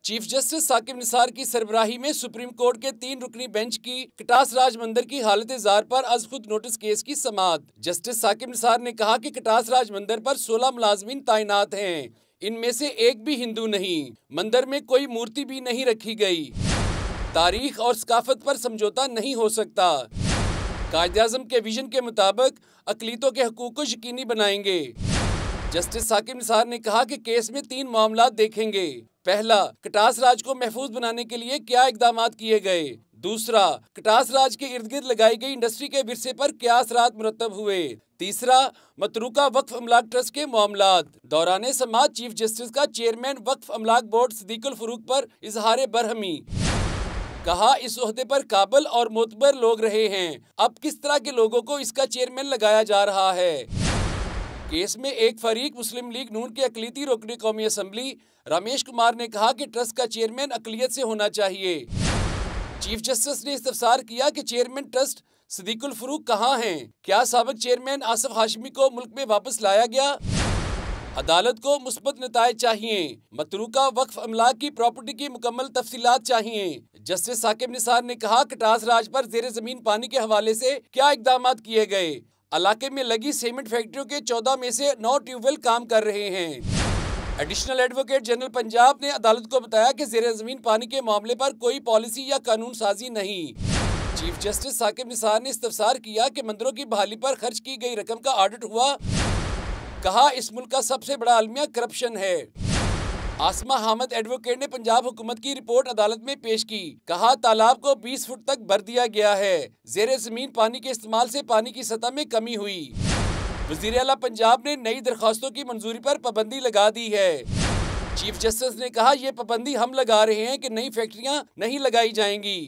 Chief justice Saqib Nisar की सरबराही में supreme court के 3 रुकनी बेंच की कटास राज मंदिर की हालत जार पर आज खुद नोटिस केस की समाअत। जस्टिस साकिब निसार ने कहा कि कटास राज मंदिर पर 16 मुलाजमीन तैनात हैं, इनमें से एक भी हिंदू नहीं। मंदिर में कोई मूर्ति भी नहीं रखी गई। तारीख और सकाफत पर समझौता नहीं हो सकता। कायदे-आज़म के विजन के मुताबिक अक़लियतों के हकूक़ को यकीनी बनाएंगे। जस्टिस साकिब निसार ने कहा कि केस में 3 मामला देखेंगे। पहला, कटास राज को महफूज बनाने के लिए क्या इकदाम किए गए। दूसरा, कटास राज के इर्द गिर्द लगाई गई इंडस्ट्री के विरसे पर क्या असरात मुरतब हुए। तीसरा, मतरूका वक्फ अमलाक ट्रस्ट के मामलात। दौरान समाअत चीफ जस्टिस का चेयरमैन वक्फ अमलाक बोर्ड सिद्दीकुल फरूक पर इजहार बरहमी। कहा, इस ओहदे पर काबिल और मोतबर लोग रहे हैं, अब किस तरह के लोगों को इसका चेयरमैन लगाया जा रहा है। केस में एक फरीक मुस्लिम लीग नून के अक़लियती रुकन कौमी असम्बली रमेश कुमार ने कहा कि ट्रस्ट का चेयरमैन अक़लियत से होना चाहिए। चीफ जस्टिस ने इस्तफसार किया कि चेयरमैन ट्रस्ट सिद्दीकुल फरूक कहाँ हैं? क्या साबिक चेयरमैन आसिफ हाशमी को मुल्क में वापस लाया गया? अदालत को मुस्बत नतायज चाहिए। मतरूका वक्फ अमलाक की प्रॉपर्टी की मुकम्मल तफसीलात चाहिए। जस्टिस साकिब निसार ने कहा, कटास राज पर जेर जमीन पानी के हवाले से क्या इकदाम किए गए। इलाके में लगी सीमेंट फैक्ट्रियों के 14 में से 9 ट्यूबवेल काम कर रहे हैं। एडिशनल एडवोकेट जनरल पंजाब ने अदालत को बताया कि जेर जमीन पानी के मामले पर कोई पॉलिसी या कानून साजी नहीं। चीफ जस्टिस साकिब निसार ने इस्तफसार किया कि मंदिरों की बहाली पर खर्च की गई रकम का ऑडिट हुआ। कहा, इस मुल्क का सबसे बड़ा अलमिया करप्शन है। आसमा हामिद एडवोकेट ने पंजाब हुकूमत की रिपोर्ट अदालत में पेश की। कहा, तालाब को 20 फुट तक भर दिया गया है। जेर जमीन पानी के इस्तेमाल से पानी की सतह में कमी हुई। वज़ीर आला पंजाब ने नई दरखास्तों की मंजूरी पर पाबंदी लगा दी है। चीफ जस्टिस ने कहा, ये पाबंदी हम लगा रहे हैं कि नई फैक्ट्रियां नहीं लगाई जाएंगी।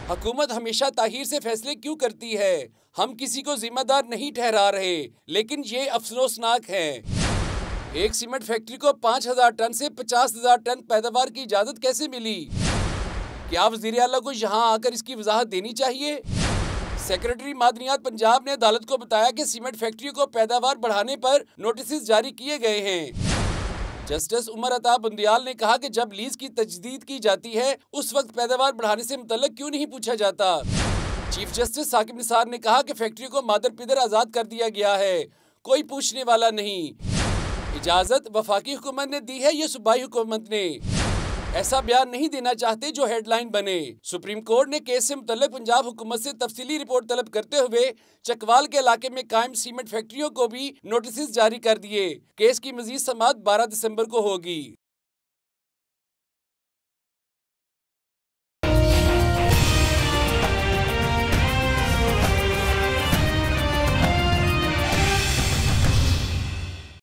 हुकूमत हमेशा ताहीर से फैसले क्यों करती है? हम किसी को जिम्मेदार नहीं ठहरा रहे, लेकिन ये अफसोसनाक है। एक सीमेंट फैक्ट्री को 5000 टन से 50,000 टन पैदावार की इजाजत कैसे मिली? क्या वज़ीर आला को यहाँ आकर इसकी वजाहत देनी चाहिए? सेक्रेटरी मादनियात पंजाब ने अदालत को बताया कि सीमेंट फैक्ट्री को पैदावार बढ़ाने पर नोटिस जारी किए गए हैं। जस्टिस उमर अता बुंदियाल ने कहा कि जब लीज की तजदीद की जाती है, उस वक्त पैदावार बढ़ाने से मुतल्लिक क्यों नहीं पूछा जाता। चीफ जस्टिस साकिब निसार ने कहा कि फैक्ट्री को मादर पिदर आजाद कर दिया गया है, कोई पूछने वाला नहीं। इजाजत वफाकी हुकूमत ने दी है, ये सूबाई हुकूमत ने। ऐसा बयान नहीं देना चाहते जो हेडलाइन बने। सुप्रीम कोर्ट ने केस से मुतल्लिक पंजाब हुकूमत से तफसीली रिपोर्ट तलब करते हुए चकवाल के इलाके में कायम सीमेंट फैक्ट्रियों को भी नोटिस जारी कर दिए। केस की मजीद समाअत 12 दिसंबर को होगी।